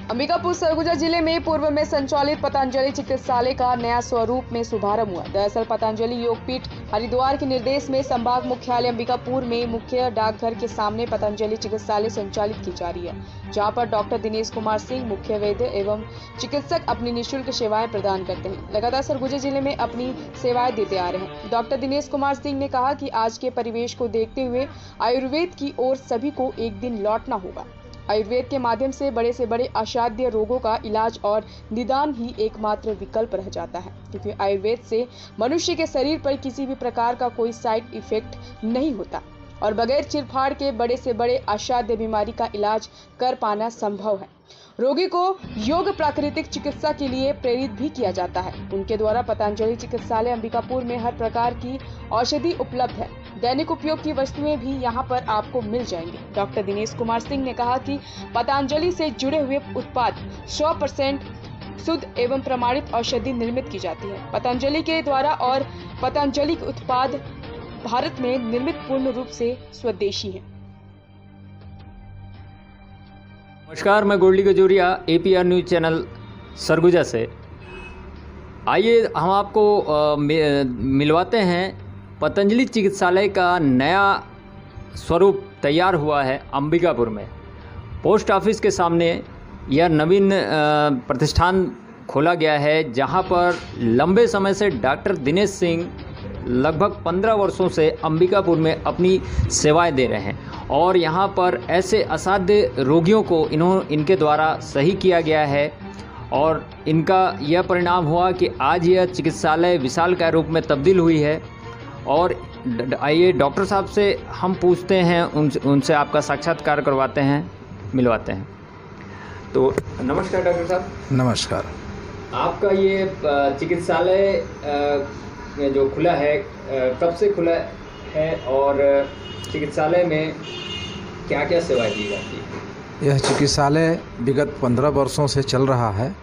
अंबिकापुर सरगुजा जिले में पूर्व में संचालित पतंजलि चिकित्सालय का नया स्वरूप में शुभारंभ हुआ। दरअसल पतंजलि योगपीठ हरिद्वार के निर्देश में संभाग मुख्यालय अंबिकापुर में मुख्य डाकघर के सामने पतंजलि चिकित्सालय संचालित की जा रही है, जहां पर डॉक्टर दिनेश कुमार सिंह मुख्य वैद्य एवं चिकित्सक अपनी निःशुल्क सेवाएं प्रदान करते हैं। लगातार सरगुजा जिले में अपनी सेवाएं देते आ रहे हैं। डॉक्टर दिनेश कुमार सिंह ने कहा कि आज के परिवेश को देखते हुए आयुर्वेद की ओर सभी को एक दिन लौटना होगा। आयुर्वेद के माध्यम से बड़े असाध्य रोगों का इलाज और निदान ही एकमात्र विकल्प रह जाता है, क्योंकि आयुर्वेद से मनुष्य के शरीर पर किसी भी प्रकार का कोई साइड इफेक्ट नहीं होता और बगैर चिरफाड़ के बड़े से बड़े असाध्य बीमारी का इलाज कर पाना संभव है। रोगी को योग प्राकृतिक चिकित्सा के लिए प्रेरित भी किया जाता है। उनके द्वारा पतंजलि चिकित्सालय अंबिकापुर में हर प्रकार की औषधि उपलब्ध है। दैनिक उपयोग की वस्तुएं भी यहां पर आपको मिल जाएंगी। डॉक्टर दिनेश कुमार सिंह ने कहा कि पतंजलि से जुड़े हुए उत्पाद 100% शुद्ध एवं प्रमाणित औषधि निर्मित की जाती है। पतंजलि के द्वारा और पतंजलि के उत्पाद भारत में निर्मित पूर्ण रूप से स्वदेशी है। नमस्कार, मैं Goldie Gajoria APR news channel Surguja से। आइए हम आपको मिलवाते हैं पतंजलि चिकित्सालय का नया स्वरूप तैयार हुआ है अंबिकापुर में। पोस्ट ऑफिस के सामने यह नवीन प्रतिष्ठान खोला गया है, जहां पर लंबे समय से डॉक्टर दिनेश सिंह लगभग 15 वर्षों से अंबिकापुर में अपनी सेवाएं दे रहे हैं और यहां पर ऐसे असाध्य रोगियों को इनके द्वारा सही किया गया है और इनका यह परिणाम हुआ कि आज यह चिकित्सालय विशालकाय रूप में तब्दील हुई है। और आइए डॉक्टर साहब से हम पूछते हैं, उनसे आपका साक्षात्कार करवाते हैं, मिलवाते हैं। तो नमस्कार डॉक्टर साहब। नमस्कार। आपका ये चिकित्सालय जो खुला है, कब से खुला है और चिकित्सालय में क्या क्या सेवाएं दी जाती है? यह चिकित्सालय विगत 15 वर्षों से चल रहा है,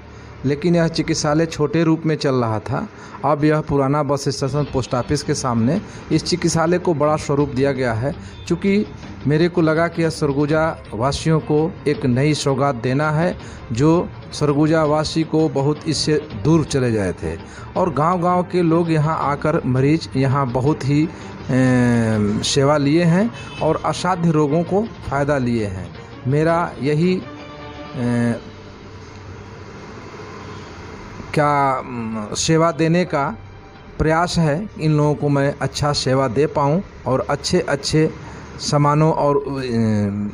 लेकिन यह चिकित्सालय छोटे रूप में चल रहा था। अब यह पुराना बस स्टेशन पोस्ट ऑफिस के सामने इस चिकित्सालय को बड़ा स्वरूप दिया गया है, क्योंकि मेरे को लगा कि यह सरगुजा वासियों को एक नई सौगात देना है, जो सरगुजा वासी को बहुत इससे दूर चले गए थे और गांव-गांव के लोग यहां आकर मरीज यहां बहुत ही सेवा लिए हैं और असाध्य रोगों को फ़ायदा लिए हैं। मेरा यही क्या सेवा देने का प्रयास है, इन लोगों को मैं अच्छा सेवा दे पाऊँ और अच्छे सामानों और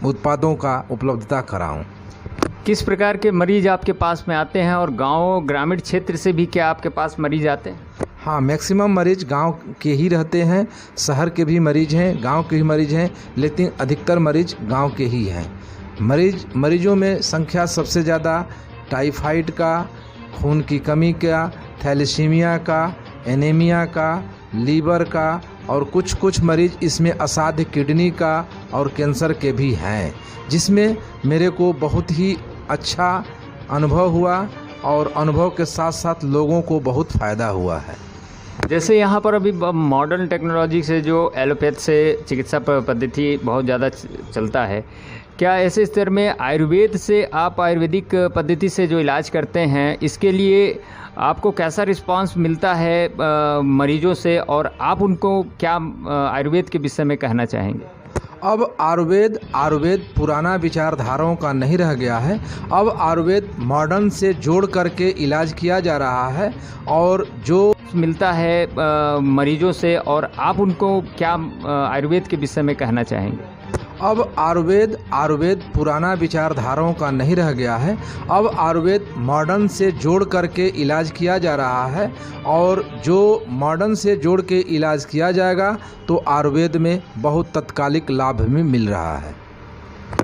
उत्पादों का उपलब्धता कराऊं। किस प्रकार के मरीज आपके पास में आते हैं और ग्रामीण क्षेत्र से भी क्या आपके पास मरीज आते हैं? हाँ, मैक्सिमम मरीज गांव के ही रहते हैं, शहर के भी मरीज हैं, गांव के भी मरीज हैं, लेकिन अधिकतर मरीज गांव के ही हैं। मरीजों में संख्या सबसे ज़्यादा टाइफाइड का, खून की कमी का, थैलेसीमिया का, एनीमिया का, लीवर का और कुछ मरीज इसमें असाध्य किडनी का और कैंसर के भी हैं, जिसमें मेरे को बहुत ही अच्छा अनुभव हुआ और अनुभव के साथ साथ लोगों को बहुत फ़ायदा हुआ है। जैसे यहाँ पर अभी मॉडर्न टेक्नोलॉजी से जो एलोपैथ से चिकित्सा पद्धति बहुत ज़्यादा चलता है, क्या ऐसे स्तर में आयुर्वेद से आप आयुर्वेदिक पद्धति से जो इलाज करते हैं, इसके लिए आपको कैसा रिस्पांस मिलता है मरीजों से और आप उनको क्या आयुर्वेद के विषय में कहना चाहेंगे? अब आयुर्वेद पुराना विचारधाराओं का नहीं रह गया है। अब आयुर्वेद मॉडर्न से जोड़ करके इलाज किया जा रहा है और जो मिलता है मरीजों से और आप उनको क्या आयुर्वेद के विषय में कहना चाहेंगे? अब आयुर्वेद पुराना विचारधाराओं का नहीं रह गया है। अब आयुर्वेद मॉडर्न से जोड़ करके इलाज किया जा रहा है और जो मॉडर्न से जोड़ के इलाज किया जाएगा तो आयुर्वेद में बहुत तत्कालिक लाभ भी मिल रहा है।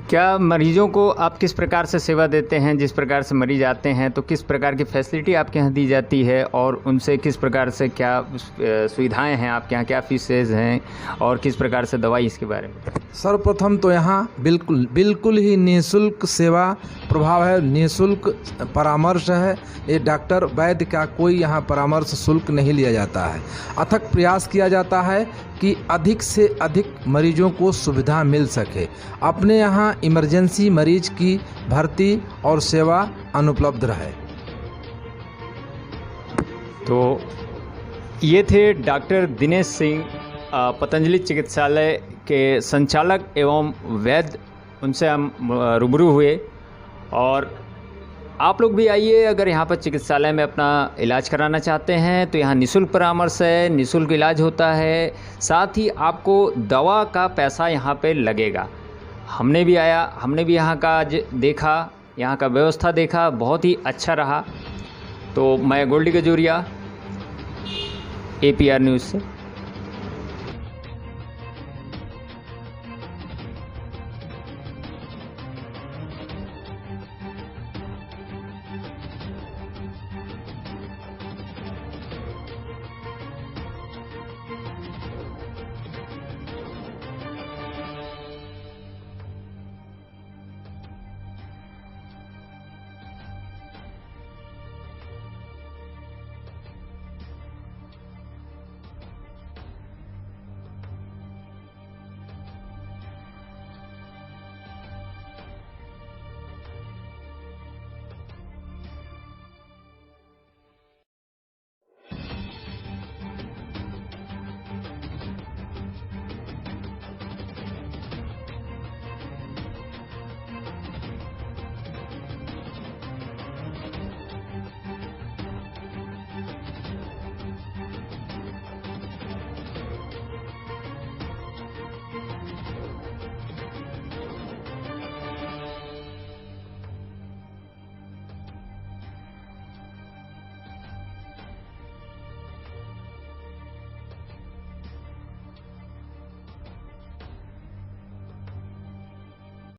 क्या मरीजों को आप किस प्रकार से सेवा देते हैं? जिस प्रकार से मरीज आते हैं तो किस प्रकार की फैसिलिटी आपके यहाँ दी जाती है और उनसे किस प्रकार से क्या सुविधाएं हैं आपके यहाँ, क्या फीसेज हैं और किस प्रकार से दवाई, इसके बारे में? सर्वप्रथम तो यहाँ बिल्कुल ही निःशुल्क सेवा प्रभाव है। निःशुल्क परामर्श है। ये डॉक्टर वैद्य का कोई यहाँ परामर्श शुल्क नहीं लिया जाता है। अथक प्रयास किया जाता है कि अधिक से अधिक मरीजों को सुविधा मिल सके। अपने यहाँ इमरजेंसी मरीज की भर्ती और सेवा अनुपलब्ध रहे। तो ये थे डॉक्टर दिनेश सिंह, पतंजलि चिकित्सालय के संचालक एवं वैद्य। उनसे हम रूबरू हुए। और आप लोग भी आइए, अगर यहाँ पर चिकित्सालय में अपना इलाज कराना चाहते हैं तो यहाँ निःशुल्क परामर्श है, निःशुल्क इलाज होता है। साथ ही आपको दवा का पैसा यहाँ पे लगेगा। हमने भी आया, हमने भी यहाँ का देखा, यहाँ का व्यवस्था देखा, बहुत ही अच्छा रहा। तो मैं गोल्डी गजूरिया, APR न्यूज़ से।